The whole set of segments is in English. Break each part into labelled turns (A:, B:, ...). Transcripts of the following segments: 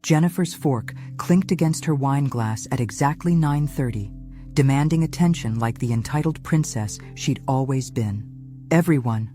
A: Jennifer's fork clinked against her wine glass at exactly 9:30, demanding attention like the entitled princess she'd always been. "Everyone,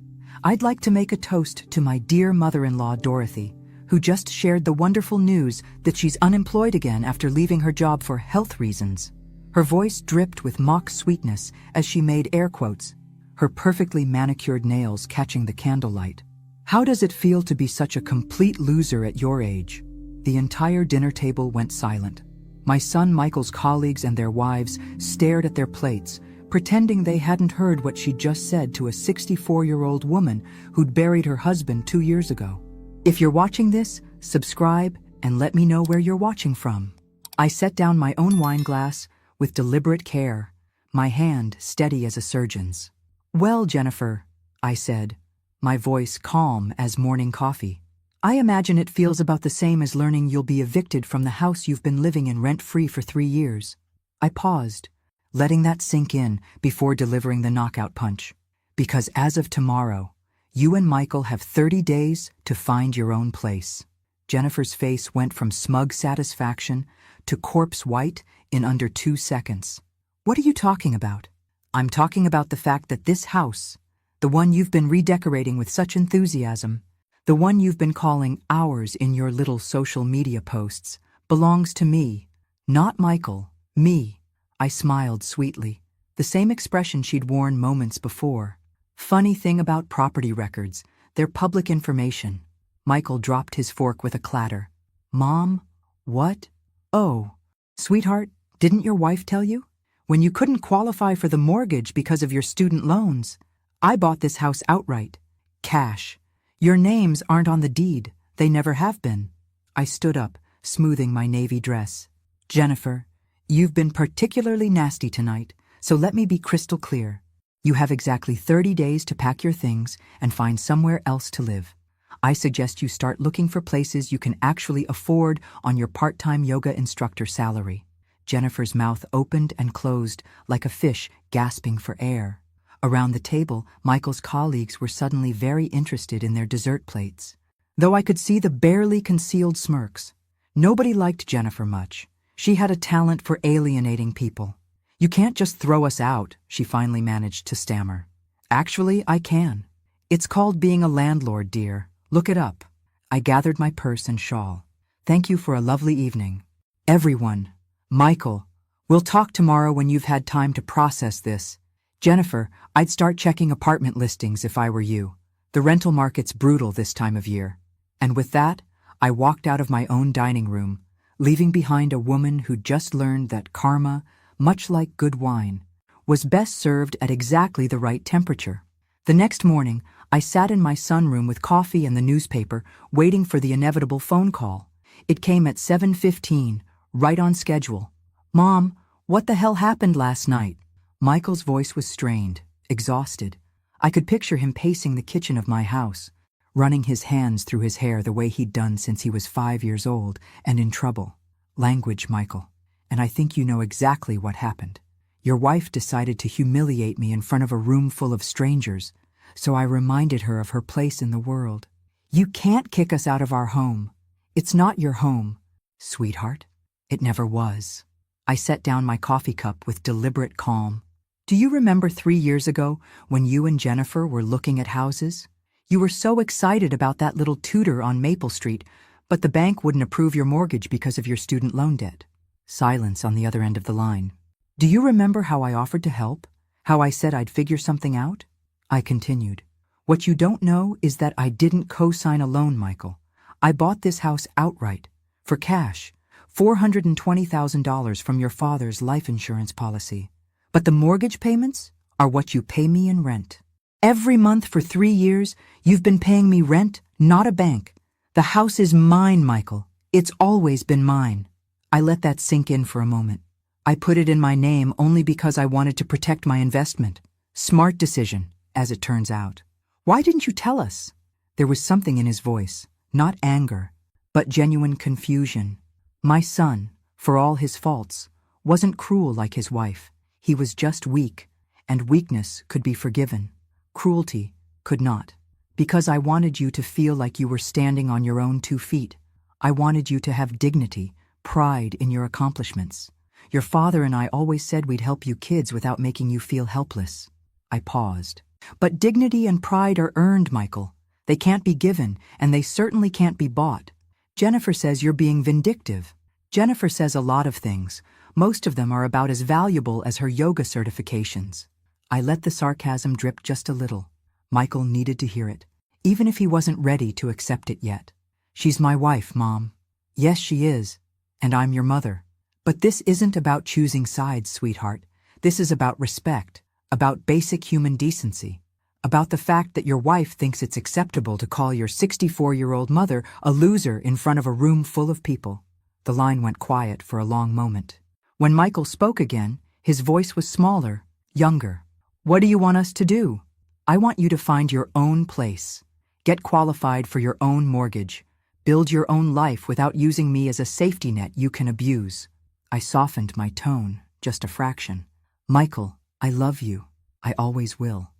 A: I'd like to make a toast to my dear mother-in-law Dorothy, who just shared the wonderful news that she's unemployed again after leaving her job for health reasons." Her voice dripped with mock sweetness as she made air quotes, her perfectly manicured nails catching the candlelight. "How does it feel to be such a complete loser at your age?" The entire dinner table went silent. My son Michael's colleagues and their wives stared at their plates, pretending they hadn't heard what she'd just said to a 64-year-old woman who'd buried her husband 2 years ago. "If you're watching this, subscribe and let me know where you're watching from." I set down my own wine glass with deliberate care, my hand steady as a surgeon's. "Well, Jennifer," I said, my voice calm as morning coffee, "I imagine it feels about the same as learning you'll be evicted from the house you've been living in rent-free for 3 years. I paused, letting that sink in before delivering the knockout punch. "Because as of tomorrow, you and Michael have 30 days to find your own place." Jennifer's face went from smug satisfaction to corpse white in under 2 seconds. "What are you talking about?" "I'm talking about the fact that this house, the one you've been redecorating with such enthusiasm, the one you've been calling ours in your little social media posts, belongs to me, not Michael, me." I smiled sweetly, the same expression she'd worn moments before. "Funny thing about property records, they're public information." Michael dropped his fork with a clatter. "Mom, what? Oh, sweetheart, didn't your wife tell you? When you couldn't qualify for the mortgage because of your student loans, I bought this house outright. Cash. Your names aren't on the deed. They never have been." I stood up, smoothing my navy dress. "Jennifer, you've been particularly nasty tonight, so let me be crystal clear. You have exactly 30 days to pack your things and find somewhere else to live. I suggest you start looking for places you can actually afford on your part-time yoga instructor salary." Jennifer's mouth opened and closed like a fish gasping for air. Around the table, Michael's colleagues were suddenly very interested in their dessert plates, though I could see the barely concealed smirks. Nobody liked Jennifer much. She had a talent for alienating people. "You can't just throw us out," she finally managed to stammer. "Actually, I can. It's called being a landlord, dear. Look it up." I gathered my purse and shawl. "Thank you for a lovely evening. Everyone, Michael, we'll talk tomorrow when you've had time to process this. Jennifer, I'd start checking apartment listings if I were you. The rental market's brutal this time of year." And with that, I walked out of my own dining room, leaving behind a woman who'd just learned that karma, much like good wine, was best served at exactly the right temperature. The next morning, I sat in my sunroom with coffee and the newspaper, waiting for the inevitable phone call. It came at 7:15, right on schedule. "Mom, what the hell happened last night?" Michael's voice was strained, exhausted. I could picture him pacing the kitchen of my house, running his hands through his hair the way he'd done since he was 5 years old and in trouble. "Language, Michael. And I think you know exactly what happened. Your wife decided to humiliate me in front of a room full of strangers, so I reminded her of her place in the world. You can't kick us out of our home. It's not your home, sweetheart. It never was." I set down my coffee cup with deliberate calm. "Do you remember 3 years ago when you and Jennifer were looking at houses? You were so excited about that little Tudor on Maple Street, but the bank wouldn't approve your mortgage because of your student loan debt." Silence on the other end of the line. "Do you remember how I offered to help? How I said I'd figure something out?" I continued. "What you don't know is that I didn't co-sign a loan, Michael. I bought this house outright, for cash, $420,000 from your father's life insurance policy. But the mortgage payments are what you pay me in rent. Every month for 3 years, you've been paying me rent, not a bank. The house is mine, Michael. It's always been mine." I let that sink in for a moment. I put it in my name only because I wanted to protect my investment. Smart decision, as it turns out. "Why didn't you tell us?" There was something in his voice, not anger, but genuine confusion. My son, for all his faults, wasn't cruel like his wife. He was just weak, and weakness could be forgiven. Cruelty could not. "Because I wanted you to feel like you were standing on your own 2 feet. I wanted you to have dignity, pride in your accomplishments. Your father and I always said we'd help you kids without making you feel helpless. I paused. But dignity and pride are earned, Michael. They can't be given, and they certainly can't be bought. Jennifer says you're being vindictive. Jennifer says a lot of things. Most of them are about as valuable as her yoga certifications. I let the sarcasm drip just a little. Michael needed to hear it, even if he wasn't ready to accept it yet. She's my wife, Mom. Yes, she is. And I'm your mother. But this isn't about choosing sides, sweetheart. This is about respect, about basic human decency, about the fact that your wife thinks it's acceptable to call your 64-year-old mother a loser in front of a room full of people. The line went quiet for a long moment. When Michael spoke again, his voice was smaller, younger. What do you want us to do? I want you to find your own place. Get qualified for your own mortgage. Build your own life without using me as a safety net you can abuse. I softened my tone, just a fraction. Michael, I love you. I always will.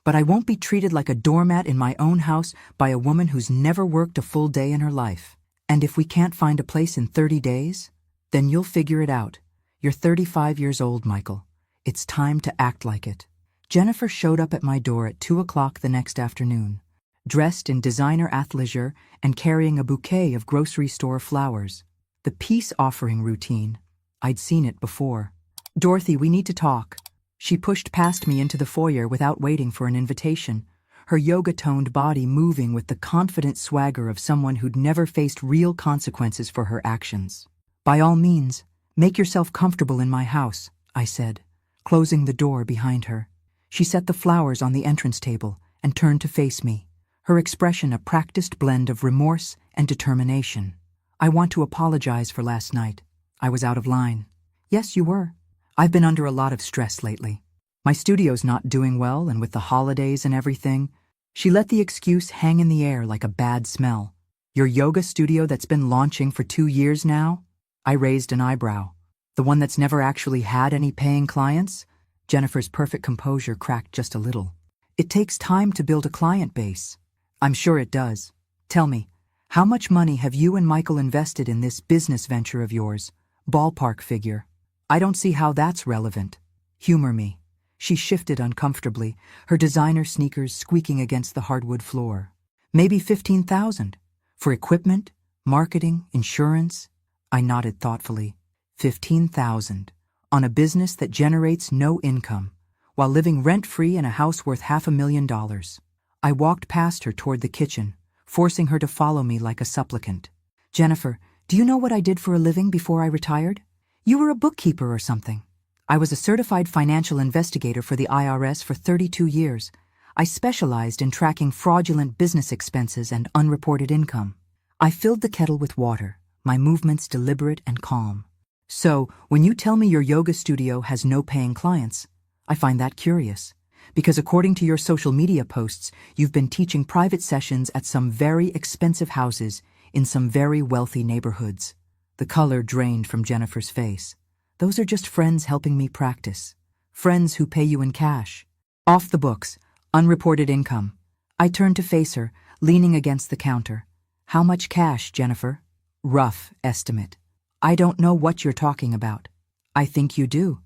A: But I won't be treated like a doormat in my own house by a woman who's never worked a full day in her life. And if we can't find a place in 30 days, then you'll figure it out. You're 35 years old, Michael. It's time to act like it. Jennifer showed up at my door at 2 o'clock the next afternoon, dressed in designer athleisure and carrying a bouquet of grocery store flowers. The peace offering routine. I'd seen it before. Dorothy, we need to talk. She pushed past me into the foyer without waiting for an invitation, her yoga-toned body moving with the confident swagger of someone who'd never faced real consequences for her actions. By all means, make yourself comfortable in my house, I said, closing the door behind her. She set the flowers on the entrance table and turned to face me, her expression a practiced blend of remorse and determination. I want to apologize for last night. I was out of line. Yes, you were. I've been under a lot of stress lately. My studio's not doing well, and with the holidays and everything, she let the excuse hang in the air like a bad smell. Your yoga studio that's been launching for 2 years now? I raised an eyebrow. The one that's never actually had any paying clients? Jennifer's perfect composure cracked just a little. It takes time to build a client base. I'm sure it does. Tell me, how much money have you and Michael invested in this business venture of yours? Ballpark figure. I don't see how that's relevant. Humor me. She shifted uncomfortably, her designer sneakers squeaking against the hardwood floor. Maybe 15,000. For equipment, marketing, insurance? I nodded thoughtfully. 15,000. On a business that generates no income, while living rent-free in a house worth $500,000. I walked past her toward the kitchen, forcing her to follow me like a supplicant. Jennifer, do you know what I did for a living before I retired? You were a bookkeeper or something. I was a certified financial investigator for the IRS for 32 years. I specialized in tracking fraudulent business expenses and unreported income. I filled the kettle with water, my movements deliberate and calm. So, when you tell me your yoga studio has no paying clients, I find that curious. Because according to your social media posts, you've been teaching private sessions at some very expensive houses in some very wealthy neighborhoods. The color drained from Jennifer's face. Those are just friends helping me practice. Friends who pay you in cash. Off the books. Unreported income. I turned to face her, leaning against the counter. How much cash, Jennifer? Rough estimate. I don't know what you're talking about. I think you do.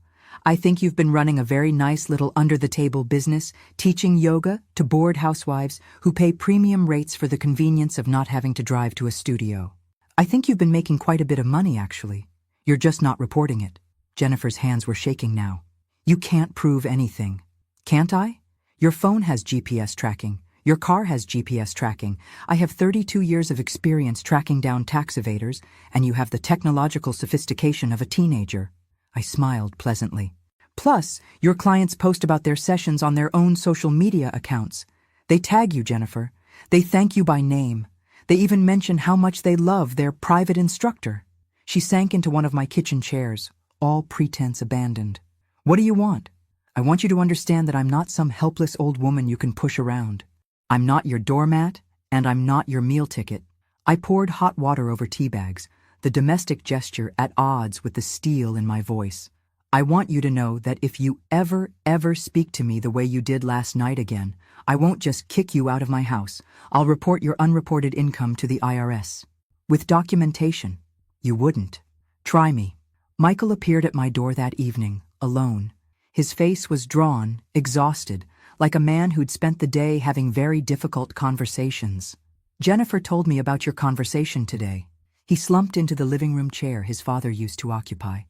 A: I think you've been running a very nice little under-the-table business, teaching yoga to bored housewives who pay premium rates for the convenience of not having to drive to a studio. I think you've been making quite a bit of money, actually. You're just not reporting it. Jennifer's hands were shaking now. You can't prove anything. Can't I? Your phone has GPS tracking. Your car has GPS tracking. I have 32 years of experience tracking down tax evaders, and you have the technological sophistication of a teenager. I smiled pleasantly. Plus, your clients post about their sessions on their own social media accounts. They tag you, Jennifer. They thank you by name. They even mention how much they love their private instructor. She sank into one of my kitchen chairs, all pretense abandoned. What do you want? I want you to understand that I'm not some helpless old woman you can push around. I'm not your doormat, and I'm not your meal ticket. I poured hot water over tea bags, the domestic gesture at odds with the steel in my voice. I want you to know that if you ever speak to me the way you did last night again, I won't just kick you out of my house. I'll report your unreported income to the IRS. With documentation. You wouldn't. Try me. Michael appeared at my door that evening, alone. His face was drawn, exhausted, like a man who'd spent the day having very difficult conversations. Jennifer told me about your conversation today. He slumped into the living room chair his father used to occupy,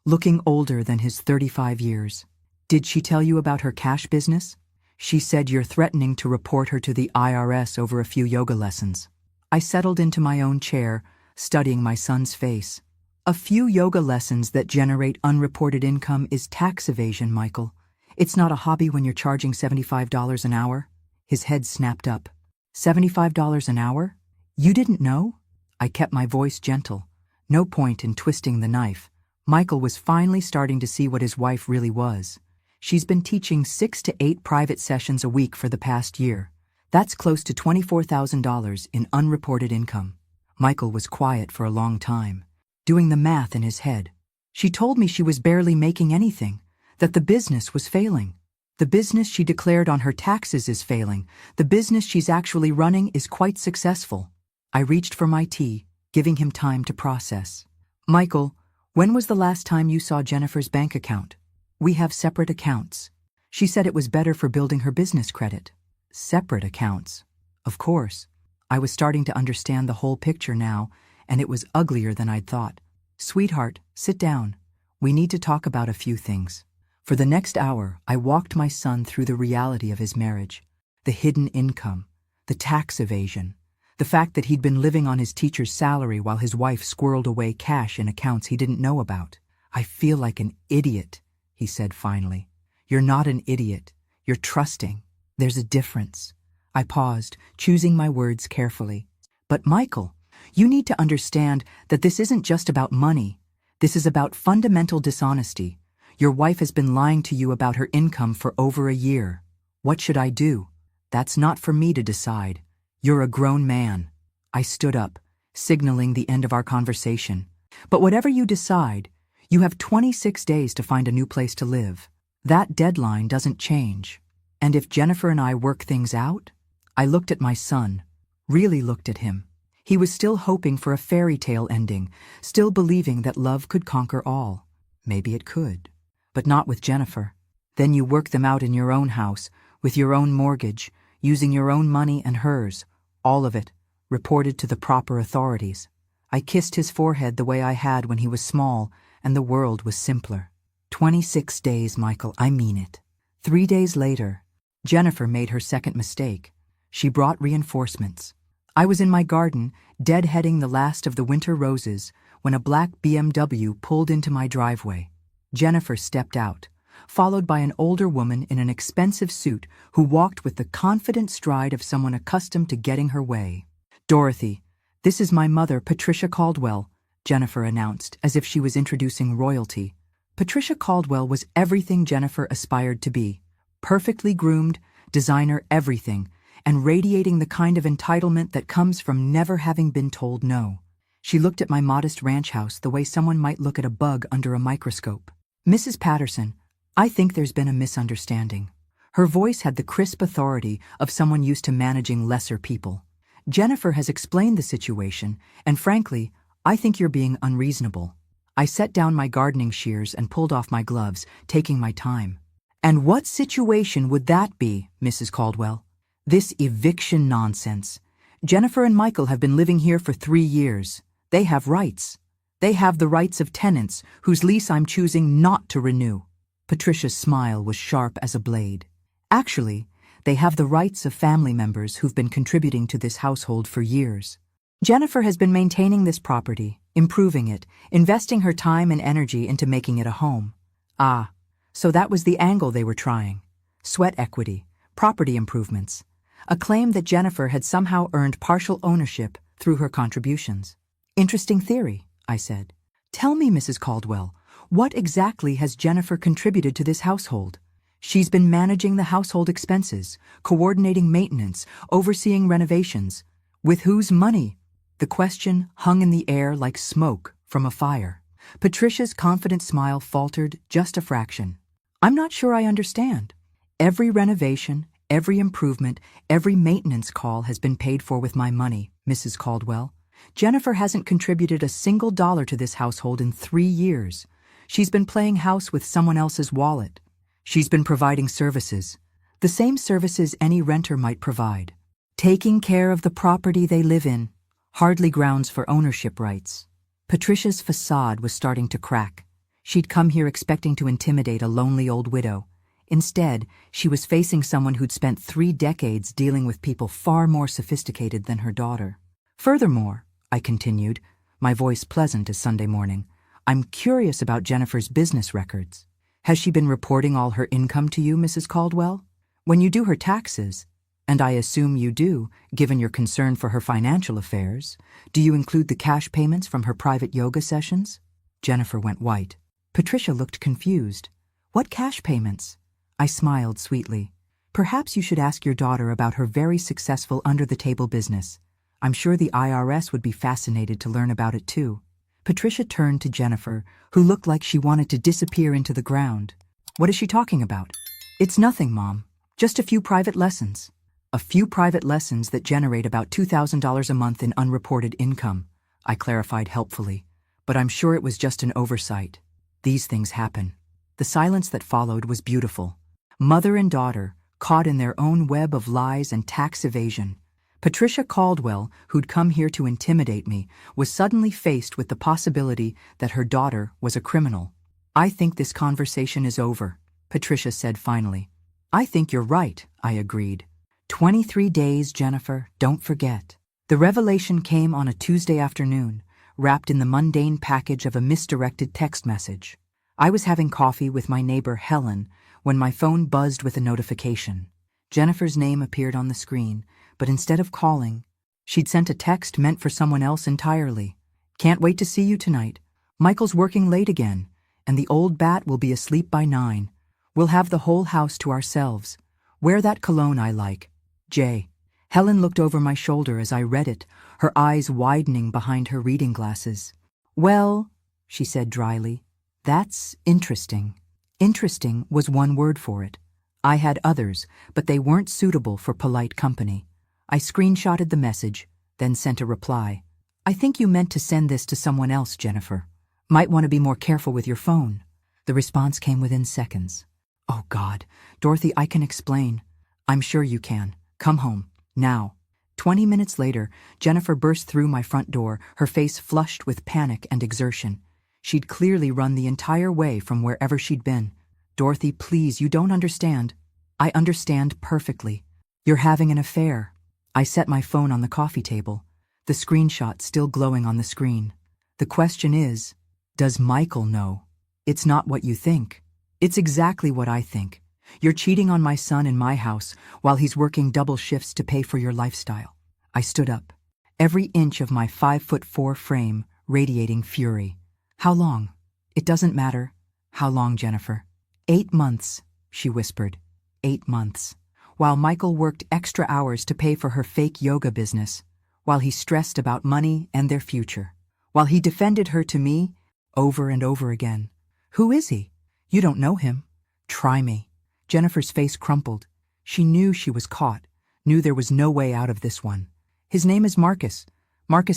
A: looking older than his 35 years. Did she tell you about her cash business? She said you're threatening to report her to the IRS over a few yoga lessons. I settled into my own chair, studying my son's face. A few yoga lessons that generate unreported income is tax evasion, Michael. It's not a hobby when you're charging $75 an hour. His head snapped up. $75 an hour? You didn't know? I kept my voice gentle. No point in twisting the knife. Michael was finally starting to see what his wife really was. She's been teaching 6 to 8 private sessions a week for the past year. That's close to $24,000 in unreported income. Michael was quiet for a long time, doing the math in his head. She told me she was barely making anything, that the business was failing. The business she declared on her taxes is failing. The business she's actually running is quite successful. I reached for my tea, giving him time to process. Michael, when was the last time you saw Jennifer's bank account? We have separate accounts. She said it was better for building her business credit. Separate accounts. Of course. I was starting to understand the whole picture now, and it was uglier than I'd thought. Sweetheart, sit down. We need to talk about a few things. For the next hour, I walked my son through the reality of his marriage, the hidden income, the tax evasion, the fact that he'd been living on his teacher's salary while his wife squirreled away cash in accounts he didn't know about. I feel like an idiot, he said finally. You're not an idiot. You're trusting. There's a difference. I paused, choosing my words carefully. But Michael, you need to understand that this isn't just about money. This is about fundamental dishonesty. Your wife has been lying to you about her income for over a year. What should I do? That's not for me to decide. You're a grown man. I stood up, signaling the end of our conversation. But whatever you decide, you have 26 days to find a new place to live. That deadline doesn't change. And if Jennifer and I work things out? I looked at my son, really looked at him. He was still hoping for a fairy tale ending, still believing that love could conquer all. Maybe it could, but not with Jennifer. Then you work them out in your own house, with your own mortgage, using your own money and hers, all of it, reported to the proper authorities. I kissed his forehead the way I had when he was small, and the world was simpler. 26 days, Michael, I mean it. 3 days later, Jennifer made her second mistake. She brought reinforcements. I was in my garden, deadheading the last of the winter roses, when a black BMW pulled into my driveway. Jennifer stepped out, followed by an older woman in an expensive suit who walked with the confident stride of someone accustomed to getting her way. Dorothy, this is my mother, Patricia Caldwell, Jennifer announced, as if she was introducing royalty. Patricia Caldwell was everything Jennifer aspired to be. Perfectly groomed, designer everything, and radiating the kind of entitlement that comes from never having been told no. She looked at my modest ranch house the way someone might look at a bug under a microscope. Mrs. Patterson, I think there's been a misunderstanding. Her voice had the crisp authority of someone used to managing lesser people. Jennifer has explained the situation, and frankly, I think you're being unreasonable. I set down my gardening shears and pulled off my gloves, taking my time. And what situation would that be, Mrs. Caldwell? This eviction nonsense. Jennifer and Michael have been living here for 3 years. They have rights. They have the rights of tenants whose lease I'm choosing not to renew. Patricia's smile was sharp as a blade. Actually, they have the rights of family members who've been contributing to this household for years. Jennifer has been maintaining this property, improving it, investing her time and energy into making it a home. Ah, so that was the angle they were trying. Sweat equity, property improvements. A claim that Jennifer had somehow earned partial ownership through her contributions. Interesting theory, I said. Tell me, Mrs. Caldwell, what exactly has Jennifer contributed to this household? She's been managing the household expenses, coordinating maintenance, overseeing renovations. With whose money? The question hung in the air like smoke from a fire. Patricia's confident smile faltered just a fraction. I'm not sure I understand. Every renovation, every improvement, every maintenance call has been paid for with my money, Mrs. Caldwell. Jennifer hasn't contributed a single dollar to this household in 3 years. She's been playing house with someone else's wallet. She's been providing services, the same services any renter might provide. Taking care of the property they live in, hardly grounds for ownership rights. Patricia's facade was starting to crack. She'd come here expecting to intimidate a lonely old widow. Instead, she was facing someone who'd spent 3 decades dealing with people far more sophisticated than her daughter. Furthermore, I continued, my voice pleasant as Sunday morning, I'm curious about Jennifer's business records. Has she been reporting all her income to you, Mrs. Caldwell? When you do her taxes, and I assume you do, given your concern for her financial affairs, do you include the cash payments from her private yoga sessions? Jennifer went white. Patricia looked confused. What cash payments? I smiled sweetly. Perhaps you should ask your daughter about her very successful under-the-table business. I'm sure the IRS would be fascinated to learn about it too. Patricia turned to Jennifer, who looked like she wanted to disappear into the ground. What is she talking about? It's nothing, Mom. Just a few private lessons. A few private lessons that generate about $2,000 a month in unreported income, I clarified helpfully. But I'm sure it was just an oversight. These things happen. The silence that followed was beautiful. Mother and daughter, caught in their own web of lies and tax evasion. Patricia Caldwell, who'd come here to intimidate me, was suddenly faced with the possibility that her daughter was a criminal. I think this conversation is over, Patricia said finally. I think you're right, I agreed. 23 days, Jennifer, don't forget. The revelation came on a Tuesday afternoon, wrapped in the mundane package of a misdirected text message. I was having coffee with my neighbor Helen when my phone buzzed with a notification. Jennifer's name appeared on the screen, but instead of calling, she'd sent a text meant for someone else entirely. Can't wait to see you tonight. Michael's working late again, and the old bat will be asleep by 9. We'll have the whole house to ourselves. Wear that cologne I like. J. Helen looked over my shoulder as I read it, her eyes widening behind her reading glasses. Well, she said dryly, that's interesting. Interesting was one word for it. I had others, but they weren't suitable for polite company. I screenshotted the message, then sent a reply. I think you meant to send this to someone else, Jennifer. Might want to be more careful with your phone. The response came within seconds. Oh God, Dorothy, I can explain. I'm sure you can. Come home, now. 20 minutes later, Jennifer burst through my front door, her face flushed with panic and exertion. She'd clearly run the entire way from wherever she'd been. Dorothy, please, you don't understand. I understand perfectly. You're having an affair. I set my phone on the coffee table, the screenshot still glowing on the screen. The question is, does Michael know? It's not what you think. It's exactly what I think. You're cheating on my son in my house while he's working double shifts to pay for your lifestyle. I stood up, every inch of my 5'4" frame radiating fury. How long? It doesn't matter. How long, Jennifer? 8 months, she whispered. 8 months. While Michael worked extra hours to pay for her fake yoga business, while he stressed about money and their future, while he defended her to me over and over again. Who is he? You don't know him. Try me. Jennifer's face crumpled. She knew she was caught, knew there was no way out of this one. His name is Marcus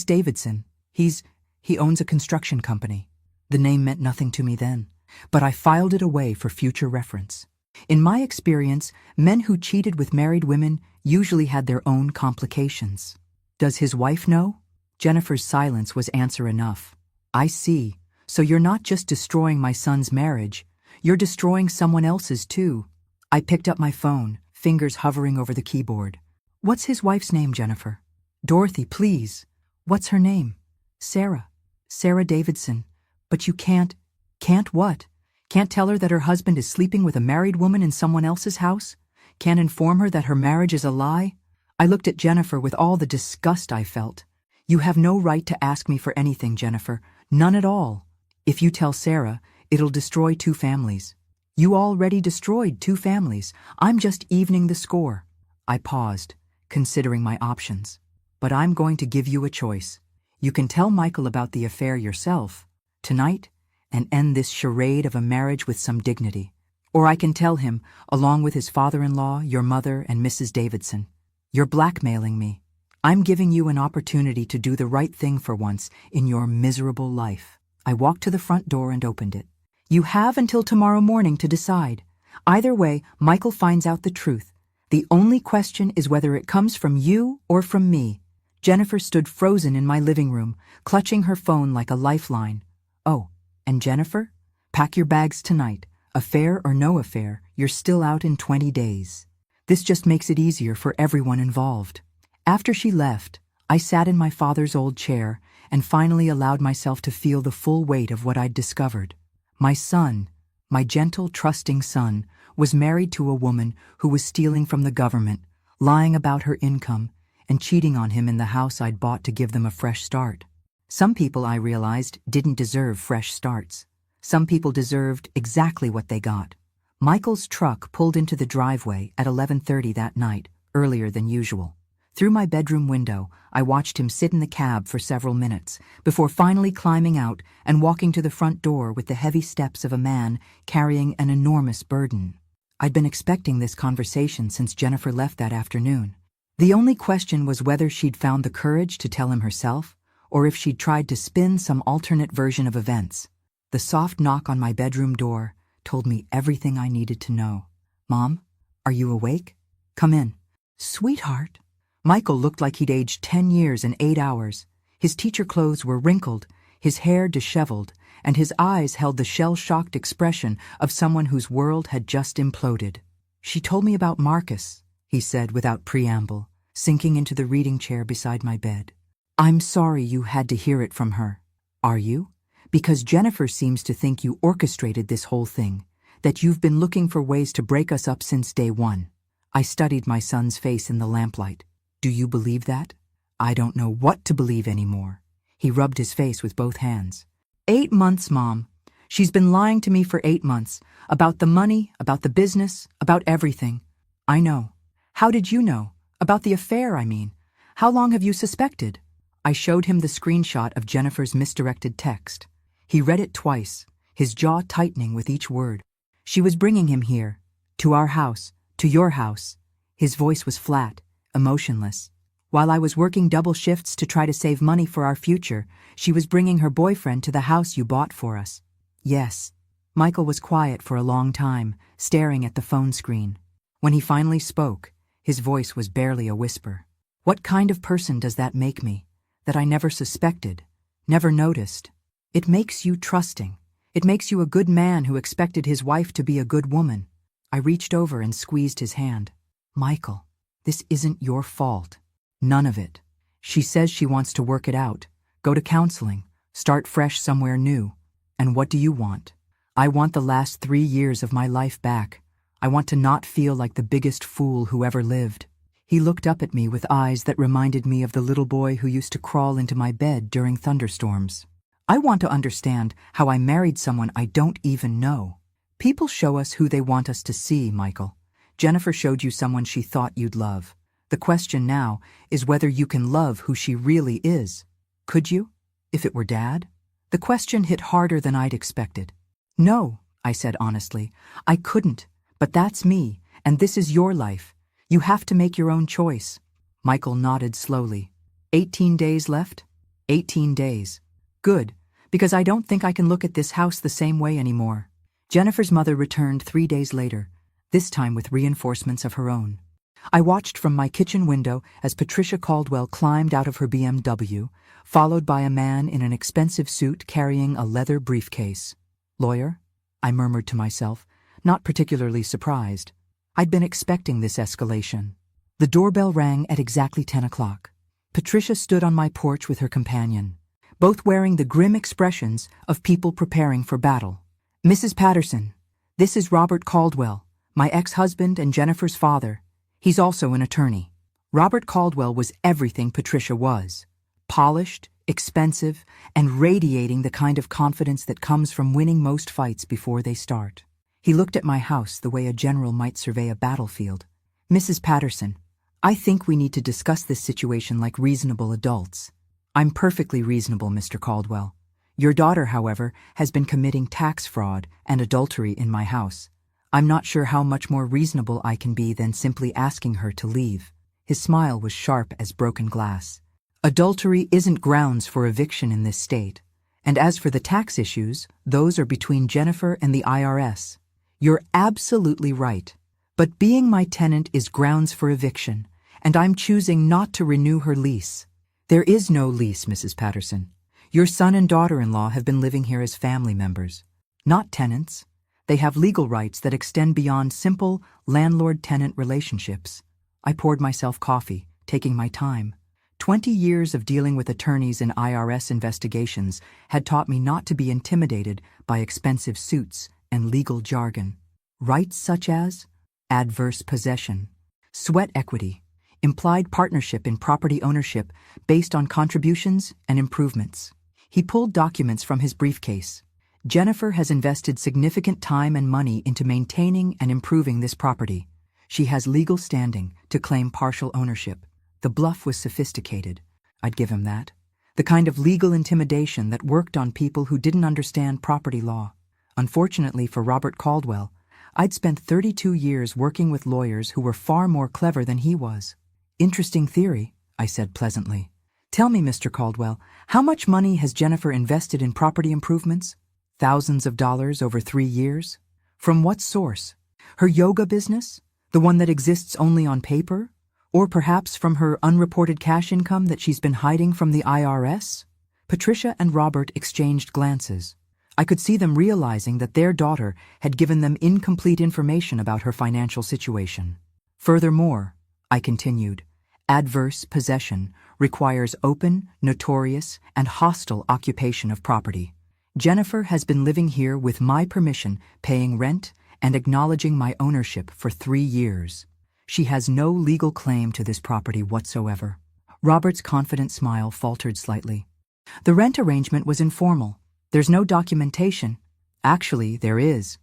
A: Davidson. He owns a construction company. The name meant nothing to me then, but I filed it away for future reference. In my experience, men who cheated with married women usually had their own complications. Does his wife know? Jennifer's silence was answer enough. I see. So you're not just destroying my son's marriage, you're destroying someone else's too. I picked up my phone, fingers hovering over the keyboard. What's his wife's name, Jennifer? Dorothy, please. What's her name? Sarah. Sarah Davidson. But you can't what? Can't tell her that her husband is sleeping with a married woman in someone else's house? Can't inform her that her marriage is a lie? I looked at Jennifer with all the disgust I felt. You have no right to ask me for anything, Jennifer. None at all. If you tell Sarah, it'll destroy 2 families. You already destroyed 2 families. I'm just evening the score. I paused, considering my options. But I'm going to give you a choice. You can tell Michael about the affair yourself, tonight, and end this charade of a marriage with some dignity. Or I can tell him, along with his father-in-law, your mother, and Mrs. Davidson. You're blackmailing me. I'm giving you an opportunity to do the right thing for once in your miserable life. I walked to the front door and opened it. You have until tomorrow morning to decide. Either way, Michael finds out the truth. The only question is whether it comes from you or from me. Jennifer stood frozen in my living room, clutching her phone like a lifeline. Oh, and Jennifer? Pack your bags tonight. Affair or no affair, you're still out in 20 days. This just makes it easier for everyone involved. After she left, I sat in my father's old chair and finally allowed myself to feel the full weight of what I'd discovered. My son, my gentle, trusting son, was married to a woman who was stealing from the government, lying about her income, and cheating on him in the house I'd bought to give them a fresh start. Some people, I realized, didn't deserve fresh starts. Some people deserved exactly what they got. Michael's truck pulled into the driveway at 11:30 that night, earlier than usual. Through my bedroom window, I watched him sit in the cab for several minutes, before finally climbing out and walking to the front door with the heavy steps of a man carrying an enormous burden. I'd been expecting this conversation since Jennifer left that afternoon. The only question was whether she'd found the courage to tell him herself, or if she'd tried to spin some alternate version of events. The soft knock on my bedroom door told me everything I needed to know. Mom, are you awake? Come in. Sweetheart. Michael looked like he'd aged 10 years in 8 hours. His teacher clothes were wrinkled, his hair disheveled, and his eyes held the shell-shocked expression of someone whose world had just imploded. She told me about Marcus, he said without preamble, sinking into the reading chair beside my bed. I'm sorry you had to hear it from her. Are you? Because Jennifer seems to think you orchestrated this whole thing, that you've been looking for ways to break us up since day one. I studied my son's face in the lamplight. Do you believe that? I don't know what to believe anymore. He rubbed his face with both hands. 8 months, Mom. She's been lying to me for 8 months. About the money, about the business, about everything. I know. How did you know? About the affair, I mean. How long have you suspected? I showed him the screenshot of Jennifer's misdirected text. He read it twice, his jaw tightening with each word. She was bringing him here, to our house, to your house. His voice was flat, emotionless. While I was working double shifts to try to save money for our future, she was bringing her boyfriend to the house you bought for us. Yes. Michael was quiet for a long time, staring at the phone screen. When he finally spoke, his voice was barely a whisper. What kind of person does that make me? That I never suspected, never noticed. It makes you trusting. It makes you a good man who expected his wife to be a good woman. I reached over and squeezed his hand. Michael, this isn't your fault. None of it. She says she wants to work it out, go to counseling, start fresh somewhere new. And what do you want? I want the last 3 years of my life back. I want to not feel like the biggest fool who ever lived. He looked up at me with eyes that reminded me of the little boy who used to crawl into my bed during thunderstorms. I want to understand how I married someone I don't even know. People show us who they want us to see, Michael. Jennifer showed you someone she thought you'd love. The question now is whether you can love who she really is. Could you, if it were Dad? The question hit harder than I'd expected. No, I said honestly, I couldn't, but that's me, and this is your life. You have to make your own choice. Michael nodded slowly. 18 days left? 18 days. Good, because I don't think I can look at this house the same way anymore. Jennifer's mother returned 3 days later, this time with reinforcements of her own. I watched from my kitchen window as Patricia Caldwell climbed out of her BMW, followed by a man in an expensive suit carrying a leather briefcase. Lawyer? I murmured to myself, not particularly surprised. I'd been expecting this escalation. The doorbell rang at exactly 10 o'clock. Patricia stood on my porch with her companion, both wearing the grim expressions of people preparing for battle. Mrs. Patterson, this is Robert Caldwell, my ex-husband and Jennifer's father. He's also an attorney. Robert Caldwell was everything Patricia was. Polished, expensive, and radiating the kind of confidence that comes from winning most fights before they start. He looked at my house the way a general might survey a battlefield. Mrs. Patterson, I think we need to discuss this situation like reasonable adults. I'm perfectly reasonable, Mr. Caldwell. Your daughter, however, has been committing tax fraud and adultery in my house. I'm not sure how much more reasonable I can be than simply asking her to leave. His smile was sharp as broken glass. Adultery isn't grounds for eviction in this state. And as for the tax issues, those are between Jennifer and the IRS. You're absolutely right. But being my tenant is grounds for eviction, and I'm choosing not to renew her lease. There is no lease, Mrs. Patterson. Your son and daughter-in-law have been living here as family members, not tenants. They have legal rights that extend beyond simple landlord-tenant relationships. I poured myself coffee, taking my time. 20 years of dealing with attorneys in IRS investigations had taught me not to be intimidated by expensive suits and legal jargon. Rights such as adverse possession, sweat equity, implied partnership in property ownership based on contributions and improvements. He pulled documents from his briefcase. Jennifer has invested significant time and money into maintaining and improving this property. She has legal standing to claim partial ownership. The bluff was sophisticated. I'd give him that. The kind of legal intimidation that worked on people who didn't understand property law. Unfortunately for Robert Caldwell, I'd spent 32 years working with lawyers who were far more clever than he was. Interesting theory, I said pleasantly. Tell me, Mr. Caldwell, how much money has Jennifer invested in property improvements? Thousands of dollars over 3 years? From what source? Her yoga business? The one that exists only on paper? Or perhaps from her unreported cash income that she's been hiding from the IRS? Patricia and Robert exchanged glances. I could see them realizing that their daughter had given them incomplete information about her financial situation. Furthermore, I continued, adverse possession requires open, notorious, and hostile occupation of property. Jennifer has been living here with my permission, paying rent and acknowledging my ownership for 3 years. She has no legal claim to this property whatsoever. Robert's confident smile faltered slightly. The rent arrangement was informal. There's no documentation. Actually, there is.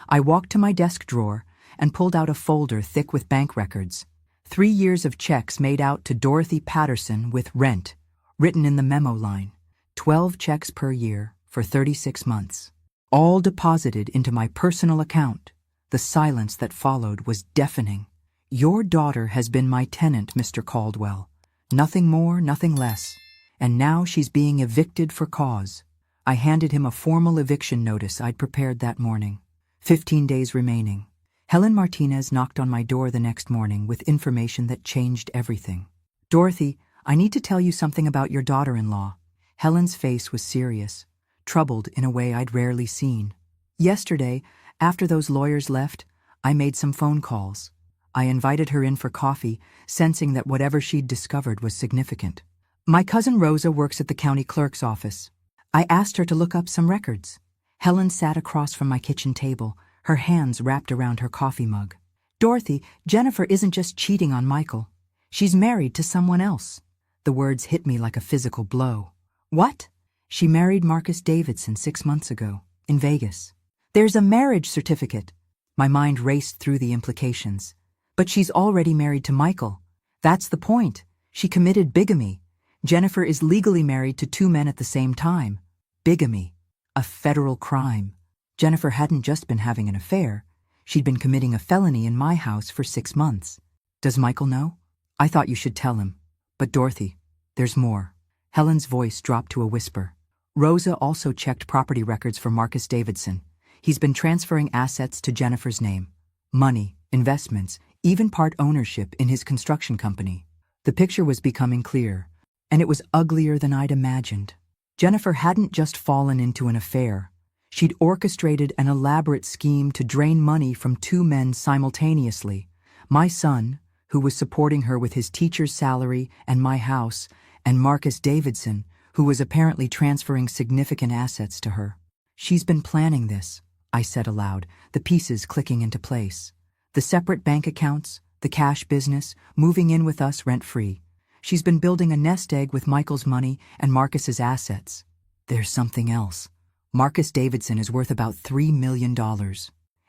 A: I walked to my desk drawer and pulled out a folder thick with bank records. 3 years of checks made out to Dorothy Patterson with rent, written in the memo line. 12 checks per year for 36 months. All deposited into my personal account. The silence that followed was deafening. Your daughter has been my tenant, Mr. Caldwell. Nothing more, nothing less. And now she's being evicted for cause. I handed him a formal eviction notice I'd prepared that morning. 15 days remaining. Helen Martinez knocked on my door the next morning with information that changed everything. Dorothy, I need to tell you something about your daughter-in-law. Helen's face was serious, troubled in a way I'd rarely seen. Yesterday, after those lawyers left, I made some phone calls. I invited her in for coffee, sensing that whatever she'd discovered was significant. My cousin Rosa works at the county clerk's office. I asked her to look up some records. Helen sat across from my kitchen table, her hands wrapped around her coffee mug. Dorothy, Jennifer isn't just cheating on Michael. She's married to someone else. The words hit me like a physical blow. What? She married Marcus Davidson 6 months ago, in Vegas. There's a marriage certificate. My mind raced through the implications. But she's already married to Michael. That's the point. She committed bigamy. Jennifer is legally married to 2 men at the same time. Bigamy. A federal crime. Jennifer hadn't just been having an affair. She'd been committing a felony in my house for 6 months. Does Michael know? I thought you should tell him. But Dorothy, there's more. Helen's voice dropped to a whisper. Rosa also checked property records for Marcus Davidson. He's been transferring assets to Jennifer's name. Money, investments, even part ownership in his construction company. The picture was becoming clear, and it was uglier than I'd imagined. Jennifer hadn't just fallen into an affair. She'd orchestrated an elaborate scheme to drain money from 2 men simultaneously. My son, who was supporting her with his teacher's salary and my house, and Marcus Davidson, who was apparently transferring significant assets to her. She's been planning this, I said aloud, the pieces clicking into place. The separate bank accounts, the cash business, moving in with us rent-free. She's been building a nest egg with Michael's money and Marcus's assets. There's something else. Marcus Davidson is worth about $3 million.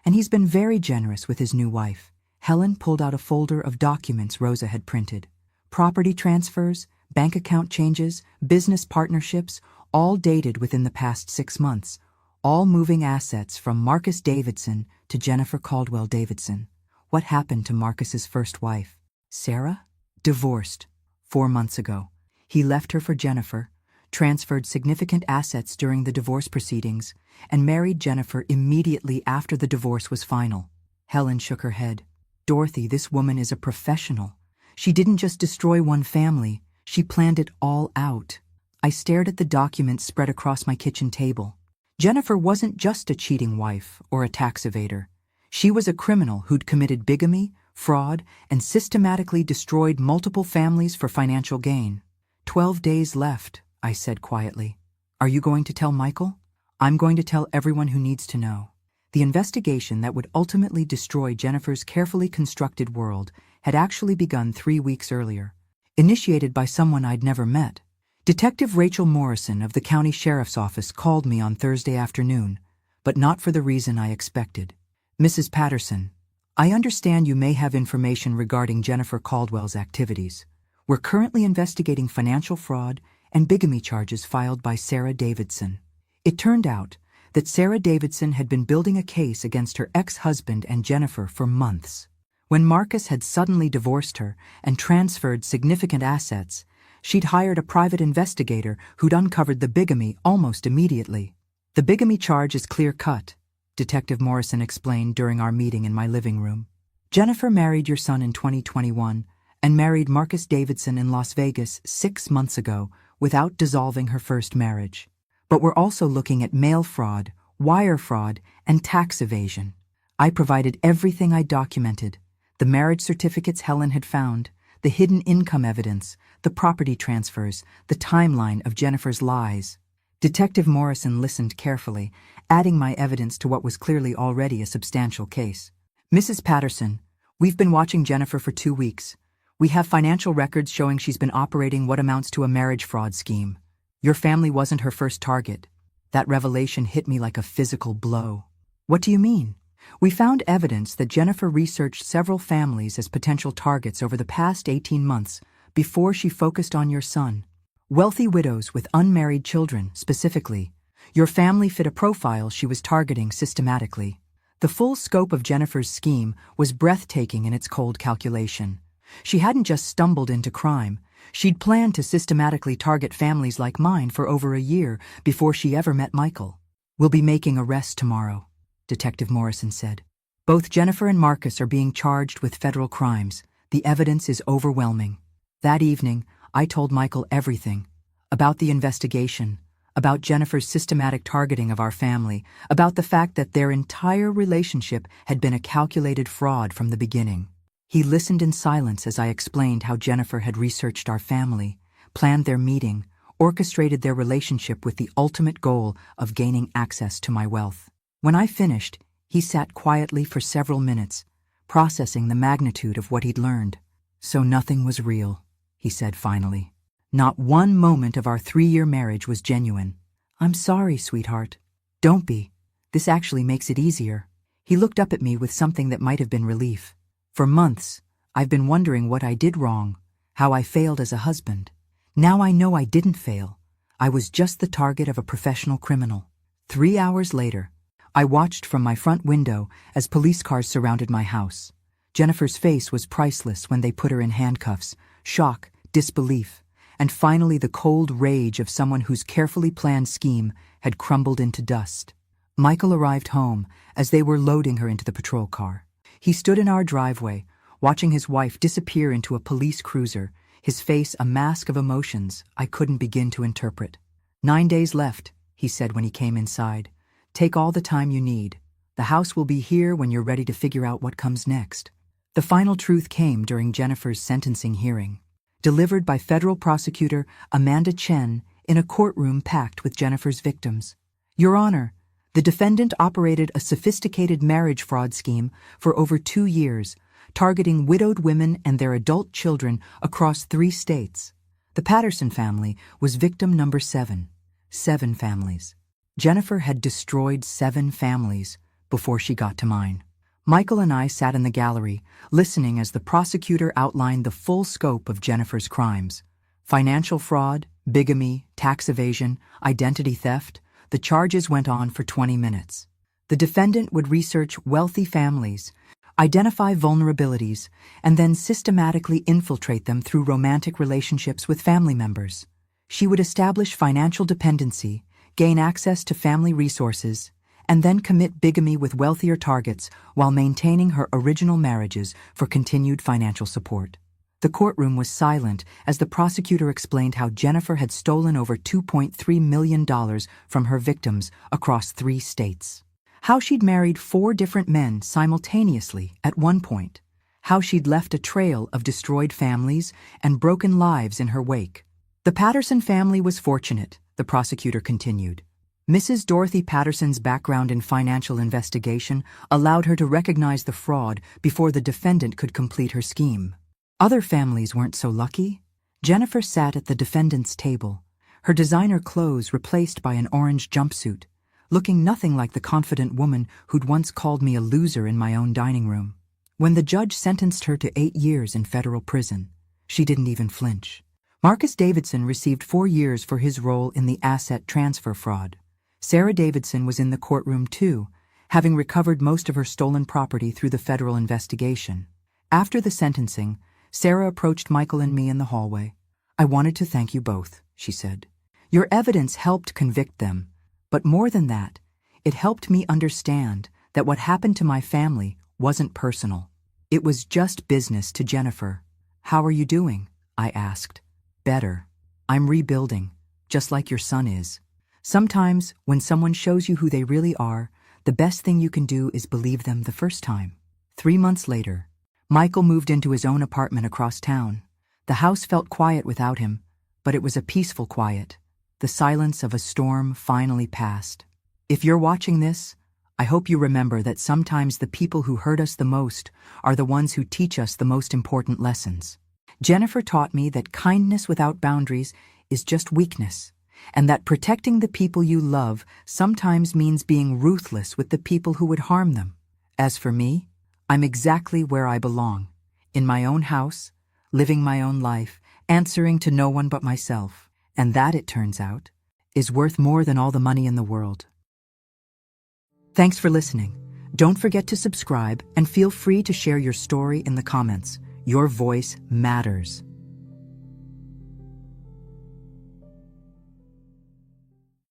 A: And he's been very generous with his new wife. Helen pulled out a folder of documents Rosa had printed. Property transfers, bank account changes, business partnerships, all dated within the past 6 months. All moving assets from Marcus Davidson to Jennifer Caldwell Davidson. What happened to Marcus's first wife? Sarah? Divorced. 4 months ago. He left her for Jennifer, transferred significant assets during the divorce proceedings, and married Jennifer immediately after the divorce was final. Helen shook her head. Dorothy, this woman is a professional. She didn't just destroy one family, she planned it all out. I stared at the documents spread across my kitchen table. Jennifer wasn't just a cheating wife or a tax evader. She was a criminal who'd committed bigamy, fraud, and systematically destroyed multiple families for financial gain. 12 days left, I said quietly. Are you going to tell Michael? I'm going to tell everyone who needs to know. The investigation that would ultimately destroy Jennifer's carefully constructed world had actually begun 3 weeks earlier, initiated by someone I'd never met. Detective Rachel Morrison of the county sheriff's office called me on Thursday afternoon, but not for the reason I expected. Mrs. Patterson, I understand you may have information regarding Jennifer Caldwell's activities. We're currently investigating financial fraud and bigamy charges filed by Sarah Davidson. It turned out that Sarah Davidson had been building a case against her ex-husband and Jennifer for months. When Marcus had suddenly divorced her and transferred significant assets, she'd hired a private investigator who'd uncovered the bigamy almost immediately. The bigamy charge is clear-cut, Detective Morrison explained during our meeting in my living room. Jennifer married your son in 2021 and married Marcus Davidson in Las Vegas 6 months ago without dissolving her first marriage. But we're also looking at mail fraud, wire fraud, and tax evasion. I provided everything I documented: the marriage certificates Helen had found, the hidden income evidence, the property transfers, the timeline of Jennifer's lies. Detective Morrison listened carefully, adding my evidence to what was clearly already a substantial case. Mrs. Patterson, we've been watching Jennifer for 2 weeks. We have financial records showing she's been operating what amounts to a marriage fraud scheme. Your family wasn't her first target. That revelation hit me like a physical blow. What do you mean? We found evidence that Jennifer researched several families as potential targets over the past 18 months before she focused on your son. Wealthy widows with unmarried children, specifically. Your family fit a profile she was targeting systematically. The full scope of Jennifer's scheme was breathtaking in its cold calculation. She hadn't just stumbled into crime. She'd planned to systematically target families like mine for over a year before she ever met Michael. We'll be making arrests tomorrow, Detective Morrison said. Both Jennifer and Marcus are being charged with federal crimes. The evidence is overwhelming. That evening, I told Michael everything. About the investigation, about Jennifer's systematic targeting of our family, about the fact that their entire relationship had been a calculated fraud from the beginning. He listened in silence as I explained how Jennifer had researched our family, planned their meeting, orchestrated their relationship with the ultimate goal of gaining access to my wealth. When I finished, he sat quietly for several minutes, processing the magnitude of what he'd learned. So nothing was real, he said finally. Not one moment of our 3-year marriage was genuine. I'm sorry, sweetheart. Don't be. This actually makes it easier. He looked up at me with something that might have been relief. For months, I've been wondering what I did wrong, how I failed as a husband. Now I know I didn't fail. I was just the target of a professional criminal. 3 hours later, I watched from my front window as police cars surrounded my house. Jennifer's face was priceless when they put her in handcuffs: shock, disbelief, and finally the cold rage of someone whose carefully planned scheme had crumbled into dust. Michael arrived home as they were loading her into the patrol car. He stood in our driveway, watching his wife disappear into a police cruiser, his face a mask of emotions I couldn't begin to interpret. 9 days left, he said when he came inside. Take all the time you need. The house will be here when you're ready to figure out what comes next. The final truth came during Jennifer's sentencing hearing, delivered by federal prosecutor Amanda Chen in a courtroom packed with Jennifer's victims. Your Honor, the defendant operated a sophisticated marriage fraud scheme for over 2 years, targeting widowed women and their adult children across 3 states. The Patterson family was victim number 7. 7 families. Jennifer had destroyed 7 families before she got to mine. Michael and I sat in the gallery, listening as the prosecutor outlined the full scope of Jennifer's crimes: financial fraud, bigamy, tax evasion, identity theft. The charges went on for 20 minutes. The defendant would research wealthy families, identify vulnerabilities, and then systematically infiltrate them through romantic relationships with family members. She would establish financial dependency, gain access to family resources, and then commit bigamy with wealthier targets while maintaining her original marriages for continued financial support. The courtroom was silent as the prosecutor explained how Jennifer had stolen over $2.3 million from her victims across 3 states. How she'd married 4 different men simultaneously at one point. How she'd left a trail of destroyed families and broken lives in her wake. The Patterson family was fortunate, the prosecutor continued. Mrs. Dorothy Patterson's background in financial investigation allowed her to recognize the fraud before the defendant could complete her scheme. Other families weren't so lucky. Jennifer sat at the defendant's table, her designer clothes replaced by an orange jumpsuit, looking nothing like the confident woman who'd once called me a loser in my own dining room. When the judge sentenced her to 8 years in federal prison, she didn't even flinch. Marcus Davidson received 4 years for his role in the asset transfer fraud. Sarah Davidson was in the courtroom too, having recovered most of her stolen property through the federal investigation. After the sentencing, Sarah approached Michael and me in the hallway. "I wanted to thank you both," she said. "Your evidence helped convict them, but more than that, it helped me understand that what happened to my family wasn't personal. It was just business to Jennifer." "How are you doing?" I asked. "Better. I'm rebuilding, just like your son is." Sometimes, when someone shows you who they really are, the best thing you can do is believe them the first time. 3 months later, Michael moved into his own apartment across town. The house felt quiet without him, but it was a peaceful quiet. The silence of a storm finally passed. If you're watching this, I hope you remember that sometimes the people who hurt us the most are the ones who teach us the most important lessons. Jennifer taught me that kindness without boundaries is just weakness, and that protecting the people you love sometimes means being ruthless with the people who would harm them. As for me, I'm exactly where I belong, in my own house, living my own life, answering to no one but myself. And that, it turns out, is worth more than all the money in the world. Thanks for listening. Don't forget to subscribe and feel free to share your story in the comments. Your voice matters.